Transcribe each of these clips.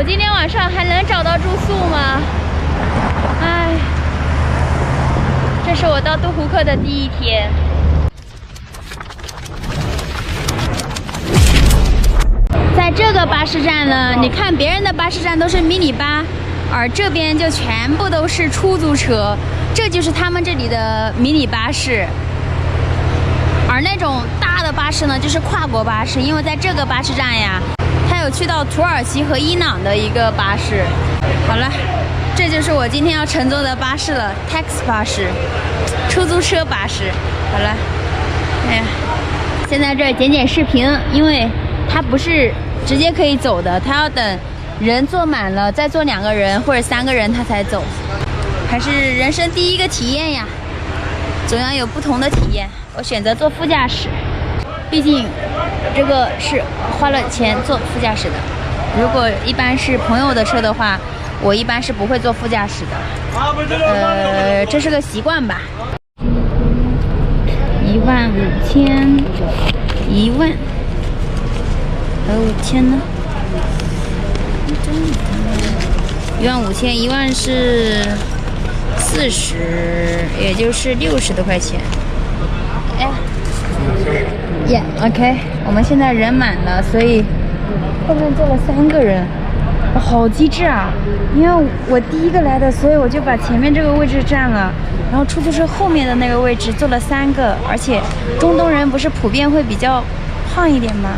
我今天晚上还能找到住宿吗？唉，这是我到杜胡克的第一天。在这个巴士站呢，你看别人的巴士站都是迷你巴，而这边就全部都是出租车，这就是他们这里的迷你巴士。而那种大的巴士呢，就是跨国巴士，因为在这个巴士站呀，它有去到土耳其和伊朗的一个巴士。好了，这就是我今天要乘坐的巴士了 ，taxi 巴士，出租车巴士。好了，哎呀，先在这儿剪视频，因为它不是直接可以走的，它要等人坐满了，再坐2个人或者3个人，它才走。还是人生第一个体验呀，总要有不同的体验。我选择坐副驾驶，毕竟这个是花了钱坐副驾驶的。如果一般是朋友的车的话，我一般是不会坐副驾驶的。这是个习惯吧。15000，1万，还有5000呢？15000，1万是40，也就是60多块钱。哎，OK， 我们现在人满了，所以后面坐了3个人，我好机智啊！因为我第一个来的，所以我就把前面这个位置占了，然后出租车后面的那个位置坐了3个，而且中东人不是普遍会比较胖一点吗？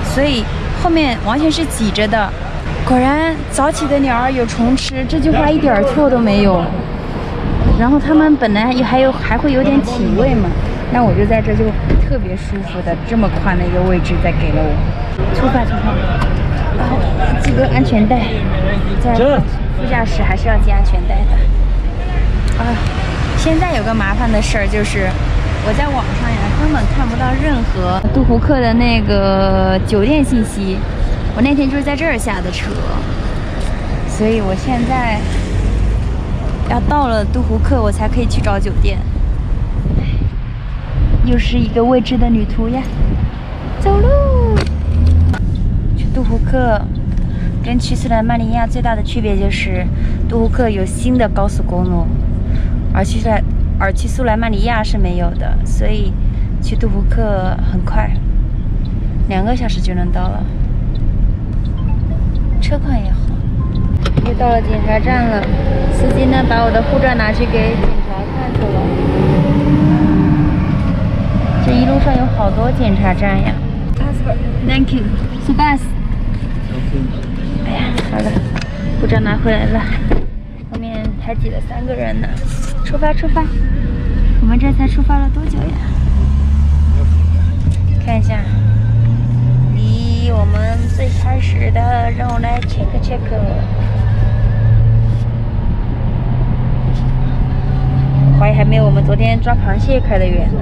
所以后面完全是挤着的。果然早起的鸟儿有虫吃，这句话一点错都没有。然后他们本来还会有点体味嘛。那我就在这就特别舒服的这么宽的一个位置再给了我。出发！然后系个安全带，在副驾驶还是要系安全带的。现在有个麻烦的事儿，就是我在网上呀根本看不到任何杜胡克的那个酒店信息。我那天就是在这儿下的车，所以我现在要到了杜胡克我才可以去找酒店。又是一个未知的旅途呀，走路。去杜胡克跟去苏莱曼尼亚最大的区别就是，杜胡克有新的高速公路，而去苏莱曼尼亚是没有的，所以去杜胡克很快，2个小时就能到了，车况也好。又到了检查站了，司机呢把我的护照拿去给警察看去了。这一路上有好多检查站呀。Thank you. Subas. 哎呀，好了，护照拿回来了。后面还挤了3个人呢。出发！我们这才出发了多久呀？看一下，离我们最开始的让我来 check。怀疑还没有我们昨天抓螃蟹开的远呢。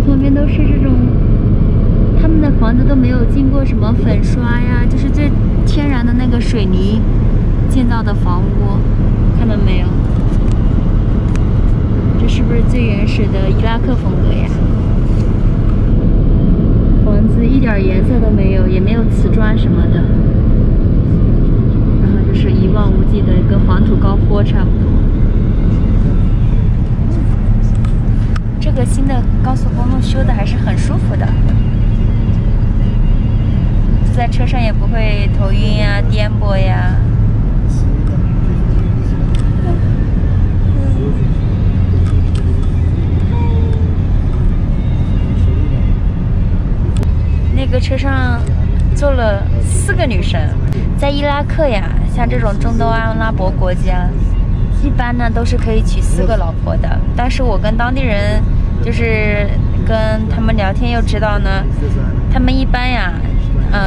旁边都是这种，他们的房子都没有经过什么粉刷呀，就是最天然的那个水泥建造的房屋，看到没有？这是不是最原始的伊拉克风格呀？房子一点颜色都没有，也没有瓷砖什么的，然后就是一望无际的跟黄土高坡差不多。这个新的高速公路修的还是很舒服的，坐在车上也不会头晕呀、颠簸呀。那个车上坐了4个女生，在伊拉克呀，像这种中东阿拉伯国家，一般呢都是可以娶4个老婆的，但是我跟当地人就是跟他们聊天又知道呢，他们一般呀，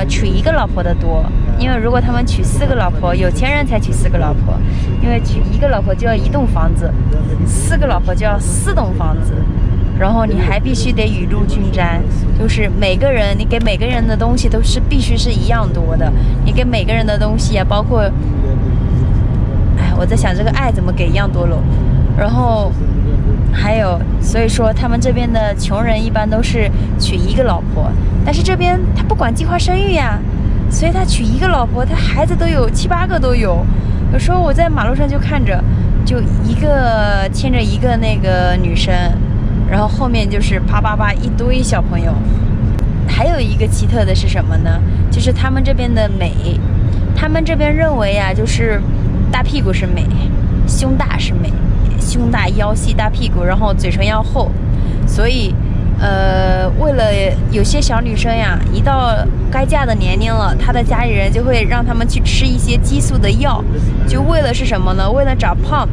娶1个老婆的多，因为如果他们娶4个老婆，有钱人才娶4个老婆，因为娶1个老婆就要1栋房子，4个老婆就要4栋房子，然后你还必须得雨露均沾，就是每个人你给每个人的东西都是必须是一样多的，你给每个人的东西啊，包括，哎，我在想这个爱怎么给一样多了，然后还有，所以说他们这边的穷人一般都是娶一个老婆，但是这边他不管计划生育呀，所以他娶一个老婆，他孩子都有7、8个都有。有时候我在马路上就看着，就一个牵着一个那个女生，然后后面就是啪啪啪一堆小朋友。还有一个奇特的是什么呢？就是他们这边的美，他们这边认为啊，就是大屁股是美，胸大是美，胸大腰细大屁股，然后嘴唇要厚，所以为了有些小女生呀，一到该嫁的年龄了，她的家里人就会让她们去吃一些激素的药，就为了是什么呢？为了长胖，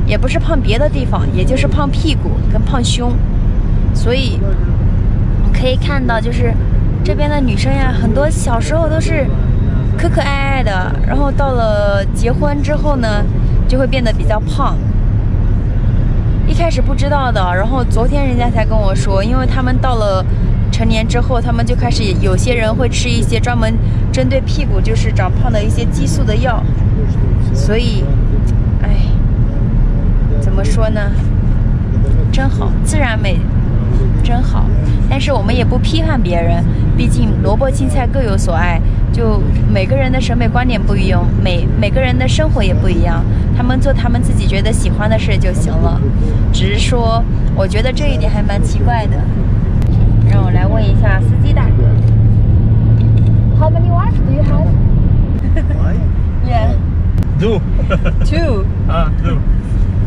也不是胖别的地方，也就是胖屁股跟胖胸。所以可以看到，就是这边的女生呀，很多小时候都是可可爱爱的，然后到了结婚之后呢，就会变得比较胖。一开始不知道的，然后昨天人家才跟我说，因为他们到了成年之后，他们就开始有些人会吃一些专门针对屁股就是长胖的一些激素的药，所以，哎，怎么说呢？真好，自然美，真好。但是我们也不批判别人，毕竟萝卜青菜各有所爱，就每个人的审美观点不一样，每个人的生活也不一样，他们做他们自己觉得喜欢的事就行了。只是说，我觉得这一点还蛮奇怪的。让我来问一下司机大哥 ，How many wives do you have? Yeah. Two. Two. Two.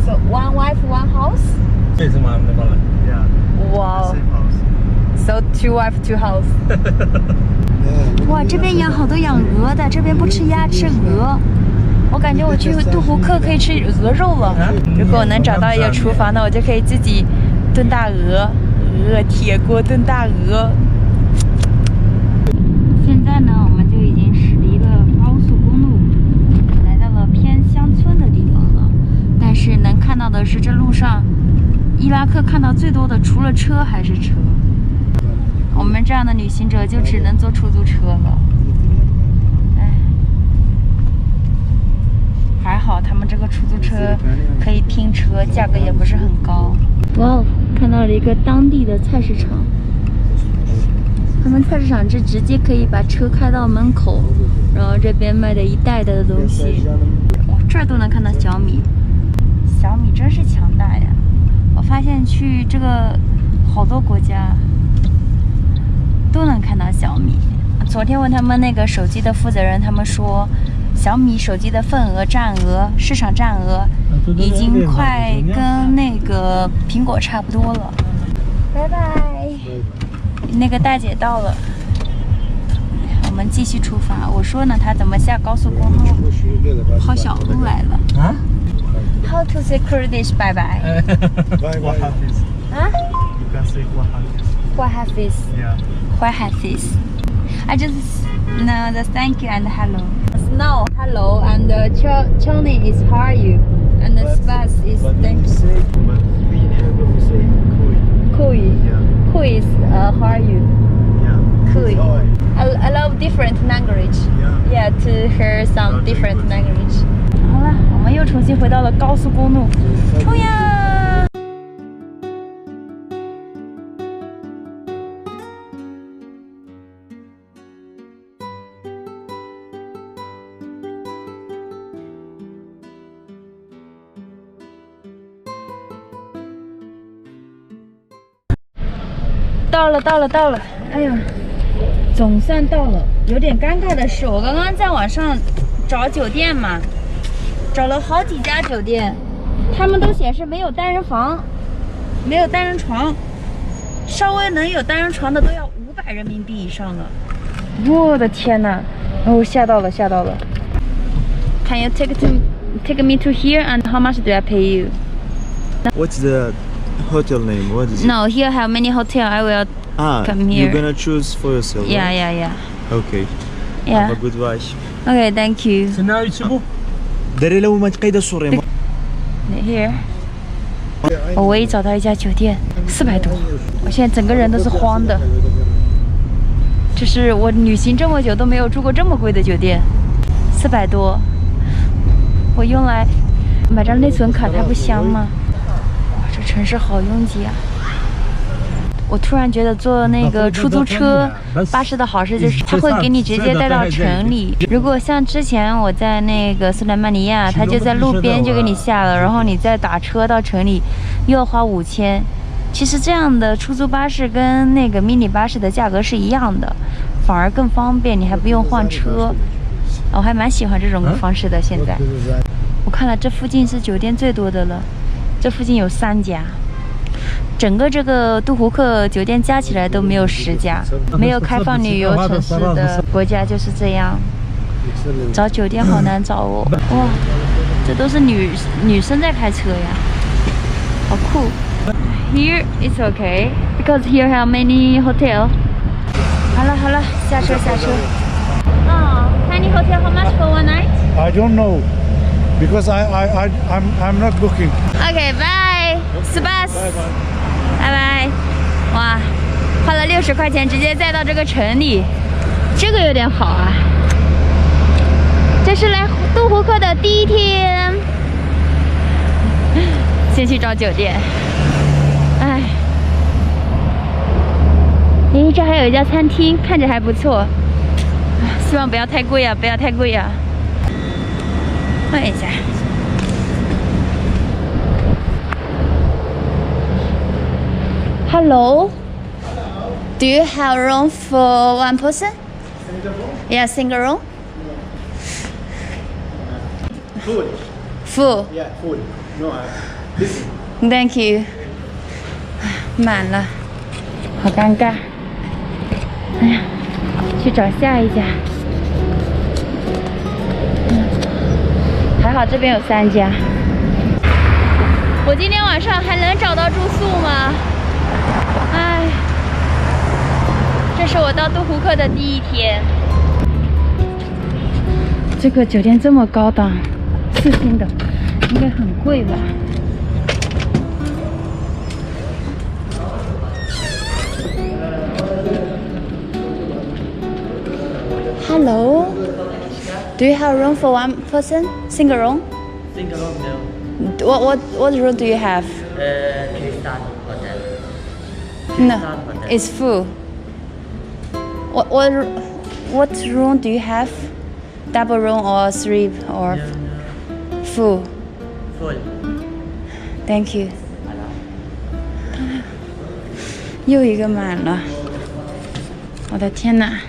So one wife, one house? Yeah. Wow. Same house. So two wife, two house. 哇，这边养好多养鹅的，这边不吃鸭，吃鹅。我感觉我去杜湖克可以吃鹅肉了。如果我能找到一个厨房，那我就可以自己炖大鹅，铁锅炖大鹅。现在呢，我们就已经离了高速公路，来到了偏乡村的地方了。但是能看到的是，这路上伊拉克看到最多的，除了车还是车。我们这样的旅行者就只能坐出租车了。哎，还好他们这个出租车可以拼车，价格也不是很高。哇，看到了一个当地的菜市场。他们菜市场这直接可以把车开到门口，然后这边卖的一袋袋的东西。哇，这儿都能看到小米，小米真是强大呀！我发现去这个好多国家都能看到小米。昨天问他们那个手机的负责人，他们说小米手机的份额市场占额已经快跟那个苹果差不多了。拜拜。那个大姐到了，我们继续出发。我说呢，他怎么下高速公路跑小路来了？啊 ？How to say Kurdish 拜拜 Wahafis. 啊 You can say Wahafis.？Wahafis. Yeah. Wahafis. I just know the thank you and hello. Snow, hello, and Choni is how are you? And the Spas is thank you. But we in Arabic we say Kui. Kui. Yeah. Kui is how are you? Yeah. Kui. Hi. I love different language. Yeah. Yeah, to hear some different language. 好了，我们又重新回到了高速公路，冲呀！到了！哎呀，总算到了。有点尴尬的是，我刚刚在网上找酒店嘛，找了好几家酒店，他们都显示没有单人房，没有单人床，稍微能有单人床的都要500人民币以上了。我的天哪！哦，吓到了。Can you take me to here and how much do I pay you? What's the hotel name? What is it? No, here have many hotel. I will come here. You're gonna choose for yourself. Yeah, right? yeah. Okay. Yeah. Have a good watch. Okay, thank you. داري لو ما تقيد الصورة Here. 我唯一找到一家酒店，400多。我现在整个人都是慌的。这是我旅行这么久都没有住过这么贵的酒店，400多。我用来买张内存卡，它不香吗？哇，这这城市好拥挤啊！我突然觉得坐那个出租车、巴士的好事就是它会给你直接带到城里。如果像之前我在那个苏莱曼尼亚，它就在路边就给你下了，然后你再打车到城里又要花5000。其实这样的出租巴士跟那个迷你巴士的价格是一样的，反而更方便，你还不用换车。我还蛮喜欢这种方式的。现在我看了，这附近是酒店最多的了，这附近有3家。整个这个杜胡克酒店加起来都没有10家，没有开放旅游城市的国家就是这样。找酒店好难找哦，哇，这都是女生在开车呀，好酷。Here it's okay because here have many hotel. 好了，下车。Tiny hotel how much for one night? I don't know because I'm not booking. Okay, bye. Space. 拜拜。哇，花了60块钱直接载到这个城里，这个有点好啊。这是来杜胡克的第1天，先去找酒店。哎，诶，这还有一家餐厅，看着还不错，希望不要太贵啊，不要太贵啊。换一下。Hello. Do you have room for one person? Yeah, single room. Full. Full. Yeah, full. No, this. Thank you. 满了，好尴尬。哎呀，去找下一家。还好这边有3家。我今天晚上还能找到住宿吗？哎，这是我到杜胡克的第1天。这个酒店这么高档，4星的，应该很贵吧？Hello, do you have room for one person? Single room? Single room, no. What room do you have? Tristan Hotel. No, Tristan Hotel. it's full. What room do you have? Double room or 3 or No. full? Full. Thank you. 又一个满了，我的天哪！